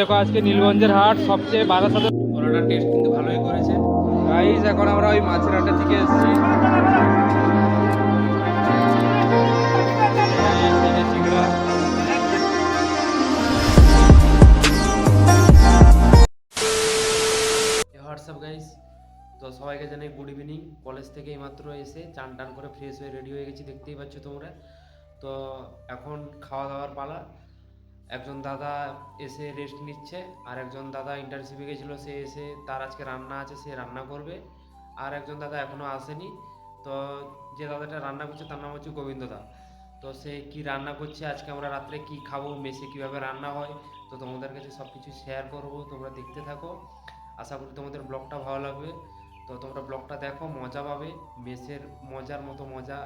দেখো আজকে নীলগঞ্জের হাট সবচেয়ে বারাসাতের পরোটার টেস্ট কিন্তু ভালোই করেছে গাইস। এখন আমরা ওই মাছের হাটের দিকে এসেছি। হোয়াটসঅ্যাপ গাইস, তো সবাইকে জানাই গুড ইভিনিং। কলেজ থেকে এইমাত্র এসে চান টান করে ফ্রেশ হয়ে রেডি হয়ে গেছি, দেখতেই পাচ্ছ তোমরা। তো এখন খাওয়া দাওয়ার পালা। একজন দাদা এসে রেস্ট নিচ্ছে, আর একজন দাদা ইন্টার্নশিপে গেছিলো, সে এসে তার আজকে রান্না আছে, সে রান্না করবে। আর একজন দাদা এখনও আসেনি। তো যে দাদাটা রান্না করছে তার নাম হচ্ছে গোবিন্দ দা। তো সে কি রান্না করছে, আজকে আমরা রাত্রে কি খাবো, মেসে কিভাবে রান্না হয়, তো তোমাদের কাছে সব কিছু শেয়ার করবো। তোমরা দেখতে থাকো, আশা করি তোমাদের ব্লগটা ভালো লাগবে। তো তোমরা ব্লগটা দেখো, মজা পাবে। মেসের মজার মতো মজা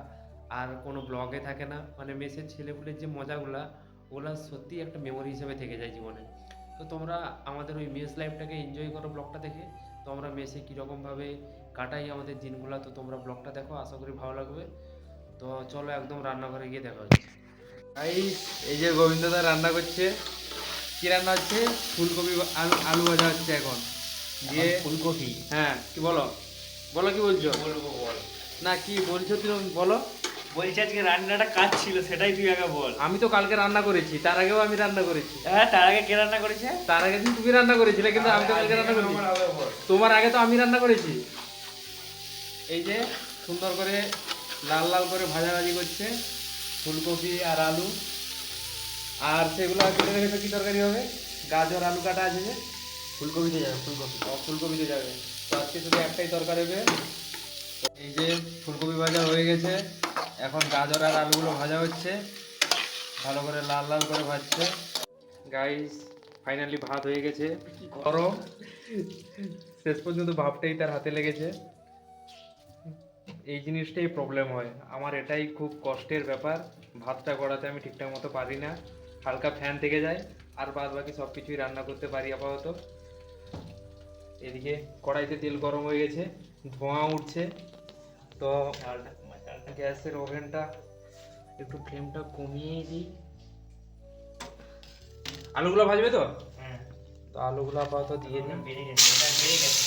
আর কোনো ব্লগে থাকে না। মানে মেসের ছেলেপুলের যে মজাগুলা, ওগুলো সত্যি একটা মেমোরি হিসেবে থেকে যায় জীবনে। তো তোমরা আমাদের ওই মেস লাইফটাকে এনজয় করো ব্লগটা দেখে। তো আমরা মেসে কীরকমভাবে কাটাই আমাদের দিনগুলো, তো তোমরা ব্লগটা দেখো, আশা করি ভালো লাগবে। তো চলো একদম রান্নাঘরে গিয়ে দেখা হচ্ছে। এই যে গোবিন্দদা রান্না করছে। কি রান্না হচ্ছে? ফুলকপি আলু ভাজা হচ্ছে এখন। দিয়ে ফুলকপি। হ্যাঁ, কি বলো বলো, কি বলছো? বলবো বল। না, কি বলছো তুমি বলো। বলছি আজকে রান্নাটা কাজ ছিল, সেটাই তুই আগে বল। আমি তো কালকে রান্না করেছি, তার আগেও আমি রান্না করেছি। হ্যাঁ, তার আগে কে রান্না করেছে? তার আগে দিন তুমি রান্না করেছিলে, কিন্তু আমি তো কালকে রান্না করেছি। তোমার আগে তো আমি রান্না করেছি। এই যে সুন্দর করে লাল লাল করে ভাজাভাজি করছে ফুলকপি আর আলু। আর সেগুলো কেটে রেখেছে, কি তরকারি হবে? গাজর আলু কাটা আছে যে, ফুলকপিতে যাবে ফুলকপি। ফুলকপিতে যাবে। তো আজকে শুধু একটাই তরকারি হবে। এই যে ফুলকপি ভাজা হয়ে গেছে, এখন গাজর আর আলুগুলো ভাজা হচ্ছে, ভালো করে লাল লাল করে ভাজছে। গাইস, ফাইনালি ভাত হয়ে গেছে। গরম, শেষ পর্যন্ত ভাবটাই তার হাতে লেগেছে। এই জিনিসটাই প্রবলেম হয় আমার, এটাই খুব কষ্টের ব্যাপার। ভাতটা গড়াতে আমি ঠিকঠাক মতো পারি না, হালকা ফ্যান থেকে যায়। আর বাদ বাকি সব কিছুই রান্না করতে পারি আপাতত। এদিকে কড়াইতে তেল গরম হয়ে গেছে, ধোঁয়া উঠছে। তো গ্যাসের ওভেনটা একটু ফ্লেমটা কমিয়ে দিই। আলুগুলো ভাজবে তো? হ্যাঁ, তো আলুগুলো আপাতত দিয়ে দিই। বেড়ে গেছে, এটা বেড়ে গেছে,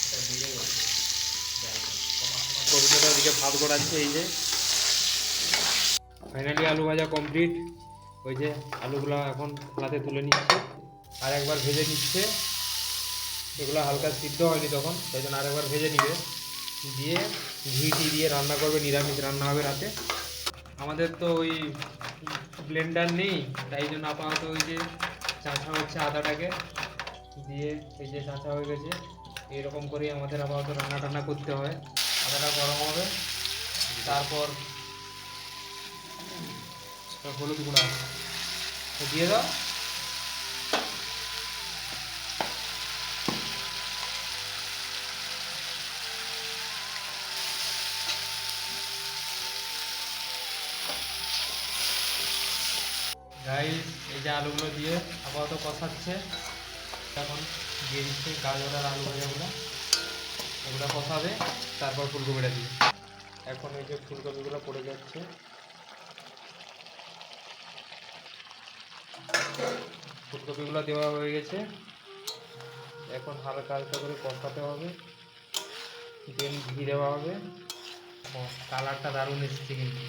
এটা বেড়ে গেছে। কবিতাটা ওদিকে ভাত গড়াচ্ছে। এই যে ফাইনালি আলু ভাজা কমপ্লিট। ওই যে আলুগুলো এখন হাতে তুলে নিচ্ছে, আর একবার ভেজে নিচ্ছে। এগুলো হালকা সিদ্ধ হয়নি তখন, তাই জন্য আরেকবার ভেজে নিবে। দিয়ে ঘি টি দিয়ে রান্না করবে, নিরামিষ রান্না হবে রাতে। আমাদের তো ওই ব্লেন্ডার নেই, তাই জন্য আপাতত ওই যে চাঁচা হচ্ছে আদাটাকে দিয়ে। এই যে চাঁচা হয়ে গেছে, এইরকম করেই আমাদের আপাতত রান্না টান্না করতে হয়। আদাটা গরম হবে, তারপর হলুদ গুঁড়া দিয়ে দাও। গাইস, এই যে আলুগুলো দিয়ে আপাতত কষাচ্ছে। এখন দিয়ে দিচ্ছে গাজর আর আলু ভাজাগুলো, এগুলো কষাবে, তারপর ফুলকপিটা দিয়ে। এখন এই যে ফুলকপিগুলো পড়ে যাচ্ছে। ফুলকপিগুলো দেওয়া হয়ে গেছে, এখন হালকা হালকা করে কষাতে হবে, দেন ঘি দেওয়া হবে। কালারটা দারুণ এসেছে, কিন্তু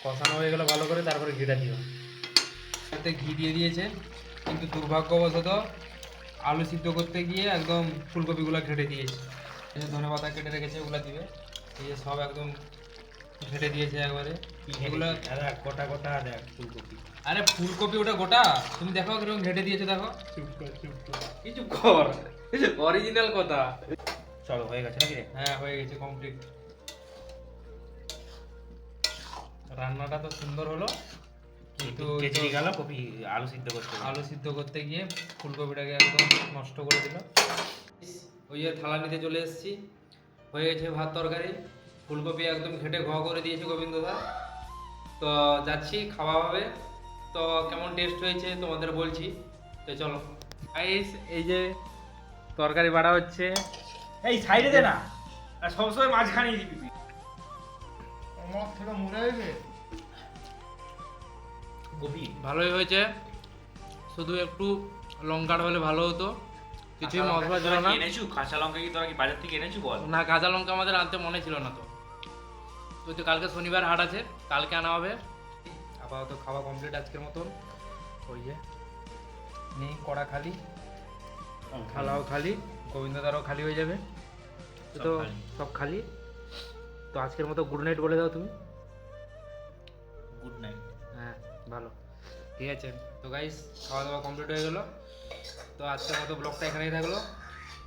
কষানো হয়ে গেল ভালো করে, তারপরে ঘিটা দিও। এতে ঘি দিয়ে দিয়েছে, কিন্তু দুর্ভাগ্যবশত আলু সিদ্ধ করতে গিয়ে একদম ফুলকপিগুলো ঘেটে দিয়েছে। এই যে ধনে পাতা কেটে রেখেছে, ওগুলো দিবে। এই যে সব একদম ঘেটে দিয়েছে একবারে এগুলো। গোটা গোটা দেখ ফুলকপি। আরে ফুলকপি ওটা গোটা, তুমি দেখো কিরকম ঘেটে দিয়েছে, দেখো। চুপ কর চুপ কর। কিছু কর, অরিজিনাল কথা। চলো, হয়ে গেছে নাকি রে? হ্যাঁ, হয়ে গেছে কমপ্লিট। রান্নাটা তো সুন্দর হলো, কিন্তু কেচি গেল কপি আলু সিদ্ধ করতে। আলু সিদ্ধ করতে গিয়ে ফুলকপিটাকে একদম নষ্ট করে দিল। ওই যে থালা নিতে চলে এসেছি, হয়ে গেছে ভাত তরকারি। ফুলকপি একদম ঘেটে ঘ করে দিয়েছে গোবিন্দ দা। তো যাচ্ছি, খাওয়া হবে। তো কেমন টেস্ট হয়েছে তোমাদের বলছি। তো চলো গাইস, এই যে তরকারি বাড়া হচ্ছে। এই সাইডে দে না, আর সবসময় মাঝখানেই দিবি তুই। আমার থেকে মরে যাবে। গভীর। ভালোই হয়েছে, শুধু একটু লঙ্কাটা হলে ভালো হতো, কিছুই মশলা ছিল না। এনেছু কাঁচা লঙ্কা কি তোরা কি বাজার থেকে এনেছু বল? না, কাঁচা লঙ্কা আমাদের আনতে মনে ছিল না তো। তো কালকে শনিবার হাট আছে, কালকে আনা হবে। আপাতত খাওয়া কমপ্লিট আজকের মতন। ওই যে নেই কড়া খালি, থালাও খালি, গোবিন্দদারও খালি হয়ে যাবে। তো সব খালি। তো আজকের মতো গুড নাইট বলে দাও তুমি। Good night. হ্যাঁ, ভালো, ঠিক আছে। তো গাইস, খাওয়া দাওয়া কমপ্লিট হয়ে গেল। তো আজকের মতো ব্লগটা এখানেই থাকলো।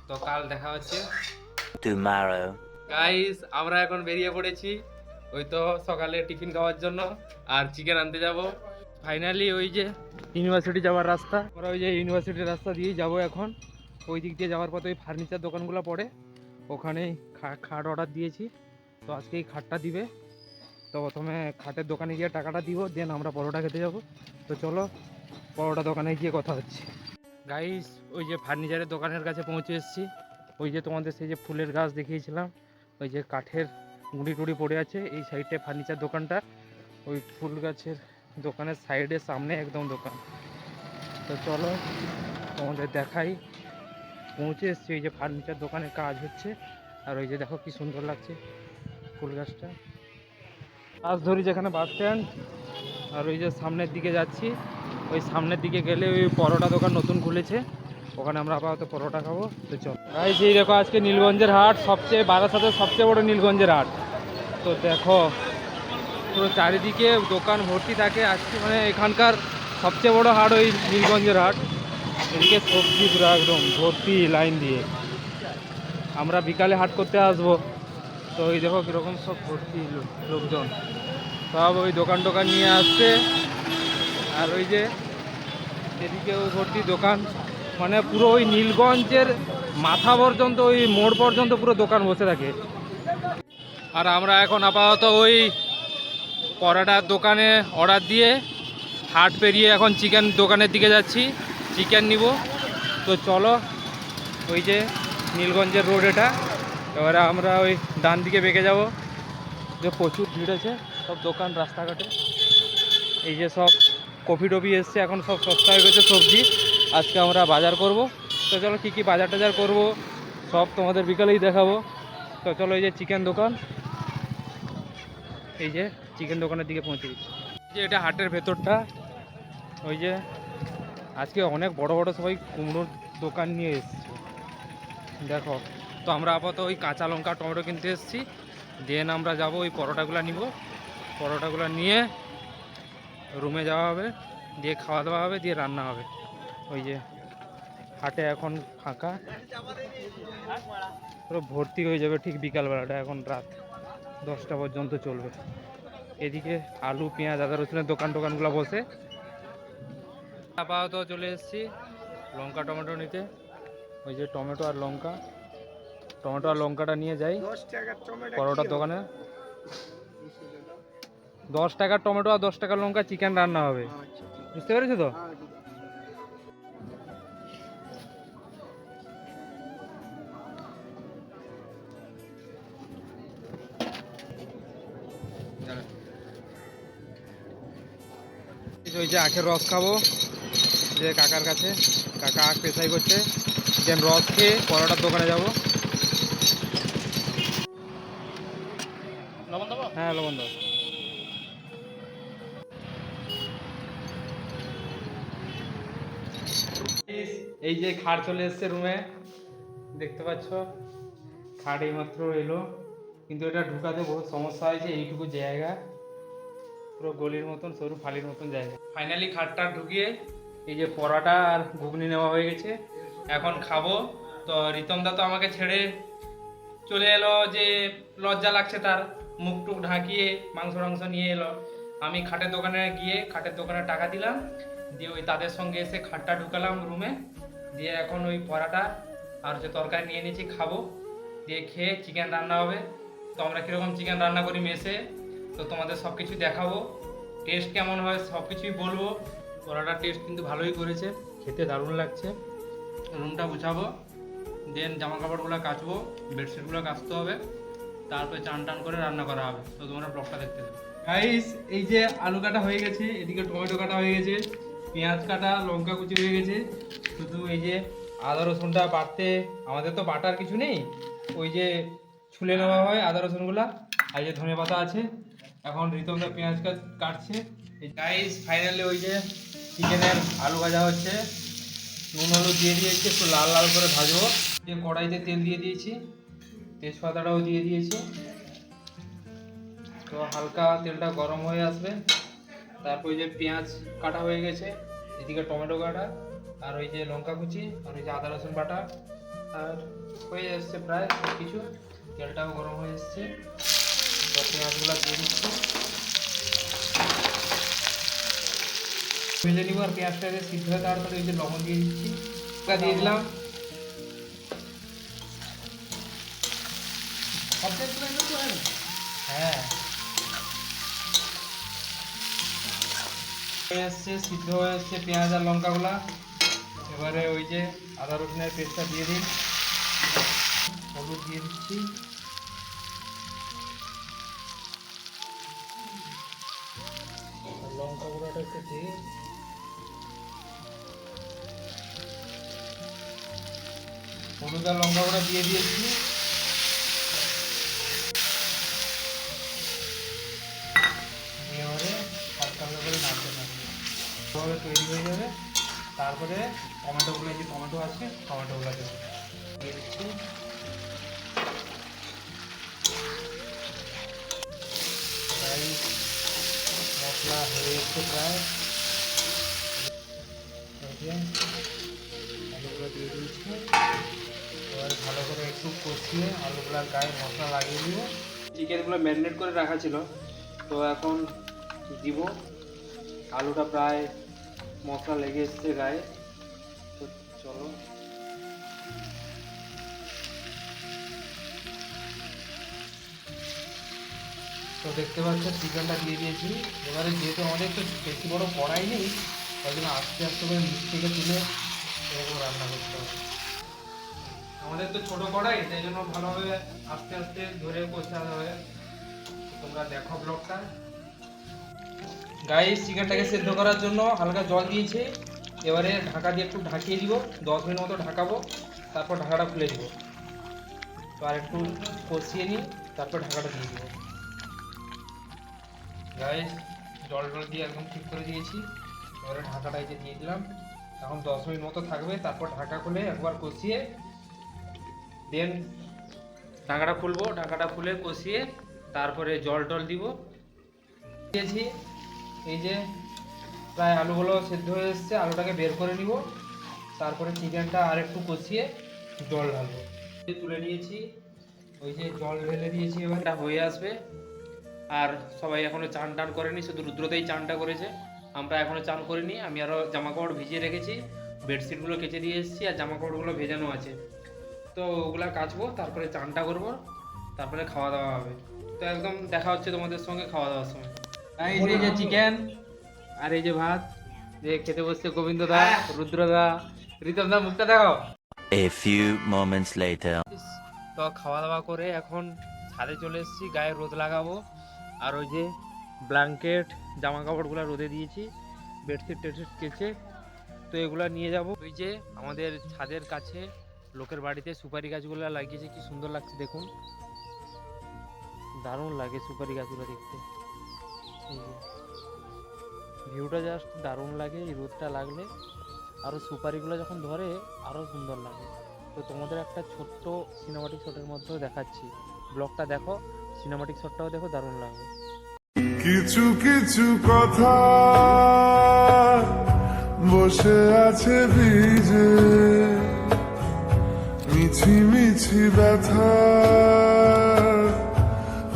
তো কাল দেখা হচ্ছে tomorrow. গাইস। আমরা এখন বেরিয়ে পড়েছি ওই তো সকালে টিফিন খাওয়ার জন্য, আর চিকেন আনতে যাব। ফাইনালি ওই যে ইউনিভার্সিটি যাওয়ার রাস্তা, আমরা ওই যে ইউনিভার্সিটির রাস্তা দিয়েই যাবো এখন। ওই দিক দিয়ে যাওয়ার পথে ওই ফার্নিচার দোকানগুলো পড়ে, ওখানেই খাট অর্ডার দিয়েছি। তো আজকে এই খাটটা দিবে। তো প্রথমে খাটের দোকানে গিয়ে টাকাটা দিব, দেন আমরা পরোটা খেতে যাব। তো চলো পরোটা দোকানে গিয়ে কথা হচ্ছে। গাইস, ওই যে ফার্নিচারের দোকানের কাছে পৌঁছে এসেছি। ওই যে তোমাদের সেই যে ফুলের গাছ দেখিয়েছিলাম, ওই যে কাঠের গুঁড়ি টুড়ি পড়ে আছে এই সাইডে ফার্নিচার দোকানটা। ওই ফুল গাছের দোকানের সাইডে সামনে একদম দোকান। তো চলো তোমাদের দেখাই। পৌঁছে এসেছি, ওই যে ফার্নিচার দোকানে কাজ হচ্ছে। আর ওই যে দেখো কি সুন্দর লাগছে ফুল গাছটা। বাস ধরি যেখানে বাস স্ট্যান্ড, আর ওই যে সামনের দিকে যাচ্ছি। ওই সামনের দিকে গেলে ওই পরোটা দোকান নতুন খুলেছে, ওখানে আমরা আপাতত পরোটা খাবো। তো চল গাইস, এই দেখো আজকে নীলগঞ্জের হাট, সবচেয়ে বারাসাতের সবচেয়ে বড় নীলগঞ্জের হাট। তো দেখো পুরো চারিদিকে দোকান ভর্তি থাকে আজকে, মানে এখানকার সবচেয়ে বড় হাট ওই নীলগঞ্জের হাট। এদিকে সবজি পুরো একদম ভর্তি লাইন দিয়ে। আমরা বিকালে হাট করতে আসবো, তো ওই দেখো কীরকম সব ভর্তি লোকজন, সব ওই দোকান টোকান নিয়ে আসছে। আর ওই যে এদিকে ওই ভর্তি দোকান, মানে পুরো ওই নীলগঞ্জের মাথা পর্যন্ত, ওই মোড় পর্যন্ত পুরো দোকান বসে থাকে। আর আমরা এখন আপাতত ওই পরোটার দোকানে অর্ডার দিয়ে হাট পেরিয়ে এখন চিকেন দোকানের দিকে যাচ্ছি, চিকেন নিব। তো চলো, ওই যে নীলগঞ্জের রোড এটা, এবারে আমরা ওই ডান দিকে বেঁকে যাব। যে প্রচুর ভিড় আছে সব দোকান রাস্তাঘাটে। এই যে সব কফি টফি এসছে, এখন সব সস্তা হয়ে গেছে সবজি। আজকে আমরা বাজার করব। তো চলো কী কী বাজার টাজার করবো সব তোমাদের বিকালেই দেখাবো। তো চলো, এই যে চিকেন দোকান, এই যে চিকেন দোকানের দিকে পৌঁছে গেছি। যে এটা হাটের ভেতরটা, ওই যে আজকে অনেক বড় বড় সবাই কুমড়োর দোকান নিয়ে এসছে দেখো। তো আমরা আপাতত ওই কাঁচা লঙ্কা টমেটো কিনতে এসেছি, দেন আমরা যাব ওই পরোটাগুলো নিব। পরোটাগুলো নিয়ে রুমে যাওয়া হবে, দিয়ে খাওয়া দাওয়া হবে, দিয়ে রান্না হবে। ওই যে হাটে এখন ফাঁকা, পুরো ভর্তি হয়ে যাবে ঠিক বিকালবেলাটা, এখন রাত 10টা পর্যন্ত চলবে। এদিকে আলু পেঁয়াজ আদা রসুনের দোকানগুলো বসে। আপাতত চলে এসেছি লঙ্কা টমেটো নিতে। ওই যে টমেটো আর লঙ্কাটা নিয়ে যাই পরোটার দোকানে। 10 টাকার টমেটো আর 10 টাকার লঙ্কা চিকেন রান্না হবে, বুঝতে পেরেছো তো? ওই যে আখের রস খাবো যে কাকার কাছে, কাকা আখ পেশাই করছে, দেন রস খেয়ে পরোটার দোকানে যাবো। লবণ দেবো? হ্যাঁ, লবণ দাও। এই যে খাট চলে এসছে রুমে, দেখতে পাচ্ছ খাট এইমাত্র এলো, কিন্তু এটা ঢুকাতে বহুত সমস্যা হয়েছে। এইটুকু জায়গা পুরো গলির মতন, সরু ফালির মতন জায়গা। ফাইনালি খাটটা ঢুকিয়ে এই যে পরোটা আর ঘুগনি নেওয়া হয়ে গেছে, এখন খাবো। তো রিতমদা তো আমাকে ছেড়ে চলে এলো, যে লজ্জা লাগছে তার, মুখ টুক ঢাকিয়ে মাংস নিয়ে এলো। আমি খাটের দোকানে গিয়ে খাটের দোকানে টাকা দিলাম, দিয়ে ওই তাদের সঙ্গে এসে খাটটা ঢুকালাম রুমে, দিয়ে এখন ওই পরোটা আর যে তরকারি নিয়ে নিয়েছি খাবো, দিয়ে খেয়ে চিকেন রান্না হবে। তো আমরা কীরকম চিকেন রান্না করি মেসে, তো তোমাদের সব কিছু দেখাবো, টেস্ট কেমন হয় সব কিছুই বলবো। পরোটার টেস্ট কিন্তু ভালোই করেছে, খেতে দারুণ লাগছে। রুমটা গুছাবো, দেন জামা কাপড়গুলো কাচবো, বেডশিটগুলো কাচতে হবে, তারপরে চান টান করে রান্না করা হবে। তো তোমরা ব্লগটা দেখতে থাকো। গাইস এই যে আলু কাটা হয়ে গেছে, এদিকে টমেটো কাটা হয়ে গেছে, পেঁয়াজ কাটা, লঙ্কা কুচি হয়ে গেছে। শুধু এই যে আদা রসুনটা বাটতে, আমাদের তো বাটার কিছু নেই, ওই যে ছুলে নেওয়া হয় আদা রসুনগুলা। আর এই যে ধনে পাতা আছে। এখন রিতমদা পেঁয়াজ কাটছে। এই গাইস ফাইনালি ওই যে চিকেনের আলু ভাজা হচ্ছে, নুন হলুদ দিয়ে দিয়েছি, একটু লাল লাল করে ভাজবো। যে কড়াইতে তেল দিয়ে দিয়েছি, তেজপাতাটাও দিয়ে দিয়েছি। তো হালকা তেলটা গরম হয়ে আসবে, তারপর ওই যে পেঁয়াজ কাটা হয়ে গেছে, এদিকে টমেটো কাটা, আর ওই যে লঙ্কা কুচি, আর ওই যে আদা রসুন বাটা, আর হয়ে এসছে প্রায় সব কিছু। তেলটাও গরম হয়ে এসছে, তো পেঁয়াজগুলো দিয়ে দিচ্ছি, ভেজে নিব। আর পেঁয়াজটাকে সিদ্ধ হয়ে তারপরে ওই যে লবণ দিয়ে দিচ্ছি, দিয়ে দিলাম। হ্যাঁ এসছে, সিদ্ধ হয়ে এসছে পেঁয়াজ আর লঙ্কাগুলা। এবারে ওই যে আদা রসুনের পেস্টটা দিয়ে দিন, হলুদ দিয়ে দিচ্ছি, লঙ্কা গুঁড়াটা একটু দিয়ে, হলুদ আর লঙ্কা গুঁড়া দিয়ে দিয়েছি। এবারে হালকা হালকা করে নাড়তে থাকবে, এভাবে তৈরি হয়ে যাবে। তারপরে টমেটোগুলো, যে টমেটো আছে টমেটোগুলো দিয়ে দিচ্ছি। মশলা হয়ে এসছে প্রায়, আলুগুলো দিয়ে দিচ্ছি। এবার ভালো করে একটু কষিয়ে আলুগুলার গায়ে মশলা লাগিয়ে দিব। চিকেনগুলো ম্যারিনেট করে রাখা ছিল, তো এখন দিব। আলুটা প্রায় মশলা লেগে এসছে গায়ে, তো চলো। তো দেখতে পাচ্ছ চিকেনটা দিয়ে দিয়েছি। এবারে যেহেতু আমাদের তো বেশি বড় কড়াই নেই, তাই জন্য আস্তে আস্তে করে নিচ থেকে তুলে এরকম রান্না করতে হবে। আমাদের তো ছোট কড়াই, তাই জন্য ভালোভাবে আস্তে আস্তে ধরে কষাতে হবে। তোমরা দেখো ব্লগটা। গাইস চিকেনটাকে সেদ্ধ করার জন্য হালকা জল দিয়েছি, এবারে ঢাকা দিয়ে একটু ঢাকিয়ে দিব, 10 মিনিট মতো ঢাকাবো, তারপর ঢাকাটা খুলে দিব। তো আর একটু কষিয়ে নিই, তারপর ঢাকাটা দিয়ে দিব। গাইস জল দিয়ে একদম ঠিক করে দিয়েছি, এবারে ঢাকাটা এই যে দিয়ে দিলাম। এখন 10 মিনিট মতো থাকবে, তারপর ঢাকা খুলে একবার কষিয়ে দেন ঢাকাটা খুলবো। ঢাকাটা খুলে কষিয়ে তারপরে জল দিব দিয়েছি। এই যে প্রায় আলুগুলো সেদ্ধ হয়ে এসছে, আলুটাকে বের করে নিব, তারপরে চিকেনটা আর একটু কষিয়ে জল ঢালবো। তুলে নিয়েছি, ওই যে জল ঢেলে দিয়েছি, এবার এটা হয়ে আসবে। আর সবাই এখনো চান টান করেনি, শুধু রুদ্রতেই চানটা করেছে, আমরা এখনো চান করিনি। আমি আরও জামা কাপড় ভিজিয়ে রেখেছি, বেডশিটগুলো কেচে দিয়ে এসেছি, আর জামা কাপড়গুলো ভেজানো আছে। তো ওগুলা কাচবো, তারপরে চানটা করবো, তারপরে খাওয়া দাওয়া হবে। তো একদম দেখা হচ্ছে তোমাদের সঙ্গে খাওয়া দাওয়ার সময়। এই যে চিকেন আর এই যে ভাত, যে খেতে বসছে গোবিন্দ দা, রুদ্র দা, রিতম দা, মুখটা দেখো। A few moments later. তো খাওয়া দাওয়া করে এখন ছাদে চলে এসেছি, গায়ে রোদ লাগাবো। আর ওই যে ব্ল্যাঙ্কেট, জামা কাপড়গুলো রোদে দিয়েছি, বেডশিট টেডশিট কেচে, তো এগুলা নিয়ে যাব। ওই যে আমাদের ছাদের কাছে লোকের বাড়িতে সুপারি গাছগুলো লাগিয়েছে, কি সুন্দর লাগছে দেখুন, দারুণ লাগে সুপারি গাছগুলো দেখতে। এই যে ভিউটা জাস্ট দারুণ লাগে এই রোদটা লাগলে, আরও সুপারিগুলো যখন ধরে আরও সুন্দর লাগে। তো তোমাদের একটা ছোট্ট সিনেমাটিক শটের মধ্যেও দেখাচ্ছি, ব্লগটা দেখো, সিনেমাটিক শটটাও দেখো, দারুণ লাগবে। কিছু কিছু কথা বসে আছে ভিজে, মিছি মিছি ব্যথা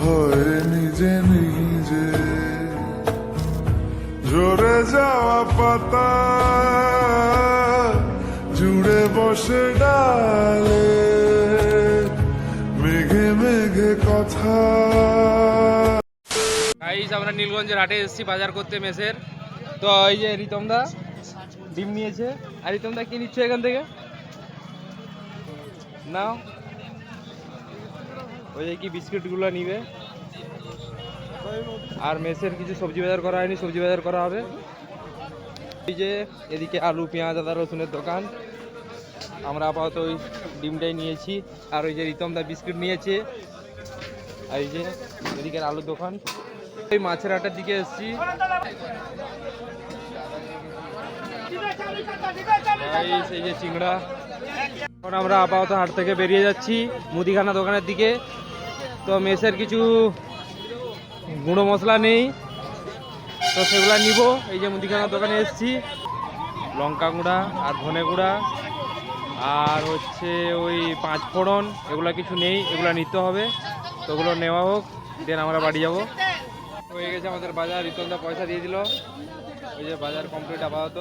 হয় নিজে নিজে, ঝরে যাওয়া পাতা জুড়ে বসে ডালে, মেঘে মেঘে কথা। গাইস আমরা নীলগঞ্জের হাটে এসেছি বাজার করতে মেসের। তো এই যে রিতম দা ডিম নিয়েছে, আর রিতম দা কি নিচ্ছে এখান থেকে? নাও, ওই যে কি বিস্কিটগুলো নিবে। তো আর মেসের কিছু সবজি বাজার করা হয়নি, সবজি বাজার করা হবে। এই যে এদিকে আলু পেঁয়াজ আদা রসুনের দোকান, আমরা আপাতত ওই ডিমটাই নিয়েছি। আর ওই যে রিতমদা বিস্কুট নিয়েছে। আর এই যে এদিকে আলুর দোকান। ওই মাছের হাটের দিকে এসেছি। এই যে চিংড়া। এখন আমরা আপাতত হাট থেকে বেরিয়ে যাচ্ছি মুদিখানা দোকানের দিকে। তো মেসের কিছু গুঁড়ো মশলা নেই, তো সেগুলো নিব। এই যে মুদিখানা দোকানে এসেছি, লঙ্কা গুঁড়া আর ধনে গুঁড়া আর হচ্ছে ওই 5 ফোড়ন, এগুলো কিছু নেই, এগুলো নিতে হবে। তো ওগুলো নেওয়া হোক, দেন আমরা বাড়ি যাব। হয়ে গেছে আমাদের বাজার, রিতমদা পয়সা দিয়ে দিল। ওই যে বাজার কমপ্লিট, আপাতত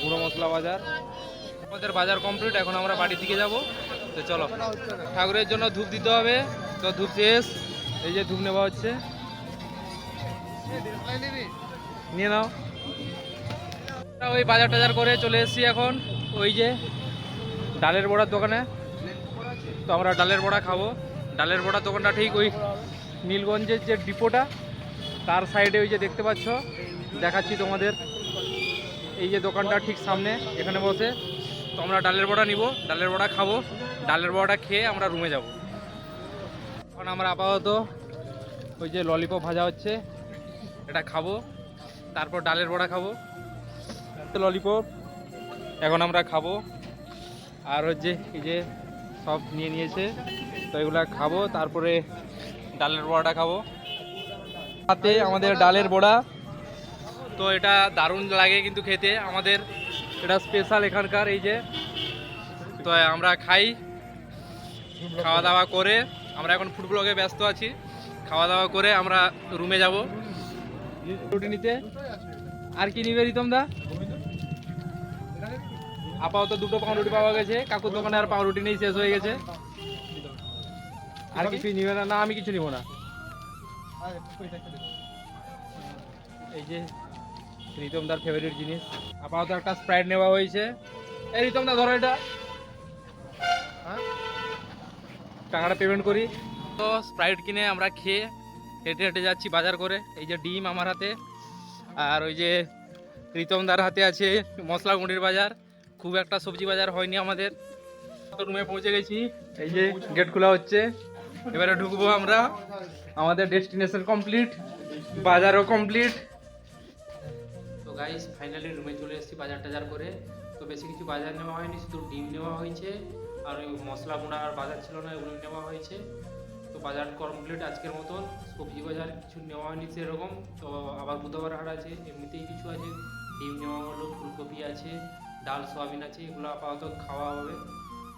গুঁড়ো মশলা বাজার আমাদের বাজার কমপ্লিট। এখন আমরা বাড়ির দিকে যাব। তো চলো, ঠাকুরের জন্য ধূপ দিতে হবে, তো ধূপ শেষ। এই যে ধূপ নেওয়া হচ্ছে, নিয়ে নাও। ওই বাজার টাজার করে চলে এসেছি এখন ওই যে ডালের বড়ার দোকানে। তো আমরা ডালের বড়া খাবো। ডালের বড়ার দোকানটা ঠিক ওই নীলগঞ্জের যে ডিপোটা, তার সাইডে ওই যে দেখতে পাচ্ছ, দেখাচ্ছি তোমাদের। এই যে দোকানটা ঠিক সামনে, এখানে বসে। তো আমরা ডালের বড়া নিব, ডালের বড়া খাবো। ডালের বড়াটা খেয়ে আমরা রুমে যাব। এখন আমরা আপাতত ওই যে ললিপপ ভাজা হচ্ছে, এটা খাবো, তারপর ডালের বড়া খাবো। ললিপপ এখন আমরা খাবো। আর হচ্ছে এই যে সব নিয়ে নিয়েছে, তো এগুলা খাবো, তারপরে ডালের বড়াটা খাবো। সাথে আমাদের ডালের বড়া, তো এটা দারুণ লাগে কিন্তু খেতে, আমাদের এটা স্পেশাল এখানকার। এই যে তো আমরা খাই, খাওয়া দাওয়া করে আমরা এখন ফুড ব্লগে ব্যস্ত আছি। খাওয়া দাওয়া করে আমরা রুমে যাব রুটি নিতে। আর কি নিবে রিতমদা? আপাতত 2টো পাউরুটি পাওয়া গেছে, কাকুর দোকানে আর পাউরুটি নেই, শেষ হয়ে গেছে। আর কিছুই নিবে না? না, আমি কিছু নিব না। এই যে রিতমদার ফেভারিট জিনিস, আপাতত একটা স্প্রাইট নেওয়া হয়েছে। এই রিতমদা ধরো এটা, টাকাটা পেমেন্ট করি। তো স্প্রাইট কিনে আমরা খেয়ে হেঁটে হেঁটে যাচ্ছি বাজার করে। এই যে ডিম আমার হাতে, আর ওই যে রিতমদার হাতে আছে মশলা গুঁড়ির বাজার। খুব একটা সবজি বাজার হয়নি আমাদের। তো রুমে পৌঁছে গেছি, এই যে গেট খোলা হচ্ছে, এবারে ঢুকবো আমরা। আমাদের ডেস্টিনেশন কমপ্লিট, বাজারও কমপ্লিট। তো গাইস ফাইনালি রুমে চলে এসেছি বাজার টাজার করে। তো বেশি কিছু বাজার নেওয়া হয়নি, শুধু ডিম নেওয়া হয়েছে আর ওই মশলা গুঁড়া আর বাজার ছিল না, ওগুলো নেওয়া হয়েছে। তো বাজার কমপ্লিট আজকের মতন। সবজি বাজার কিছু নেওয়া হয়নি সেরকম। তো আবার বুধবার হাট আছে, এমনিতেই কিছু আছে। ডিম নেওয়া হলো, ফুলকপি আছে, ডাল সোয়াবিন আছে, এগুলো আপাতত খাওয়া হবে।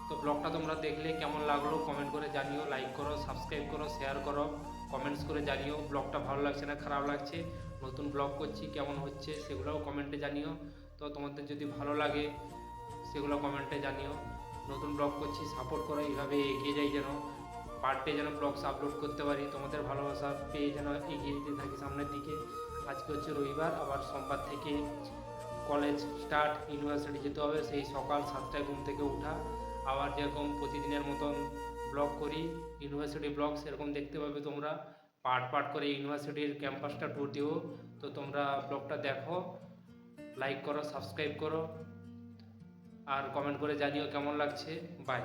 তো ব্লগটা তোমরা দেখলে কেমন লাগলো কমেন্ট করে জানিও, লাইক করো, সাবস্ক্রাইব করো, শেয়ার করো, কমেন্টস করে জানিও ব্লগটা ভালো লাগছে না খারাপ লাগছে, নতুন ব্লগ করছি কেমন হচ্ছে সেগুলোও কমেন্টে জানিও। তো তোমাদের যদি ভালো লাগে সেগুলো কমেন্টে জানিও। নতুন ব্লগ করছি, সাপোর্ট করো, এইভাবে এগিয়ে যাই, যেন পার ডে যেন ব্লগস আপলোড করতে পারি। তোমাদের ভালোবাসা পেয়ে যেন এগিয়ে যেতে থাকি সামনের দিকে। আজকে হচ্ছে রবিবার, আবার সোমবার থেকে কলেজ স্টার্ট, ইউনিভার্সিটি যেতে হবে। সেই সকাল 7টায় ঘুম থেকে উঠা, আবার যেরকম প্রতিদিনের মতন ব্লগ করি ইউনিভার্সিটি ব্লগ, সেরকম দেখতে পাবে তোমরা। পার্ট পার্ট করে ইউনিভার্সিটির ক্যাম্পাসটা ট্যুর দিব। তো তোমরা ব্লগটা দেখো, লাইক করো, সাবস্ক্রাইব করো, আর কমেন্ট করে জানিও কেমন লাগছে। বাই।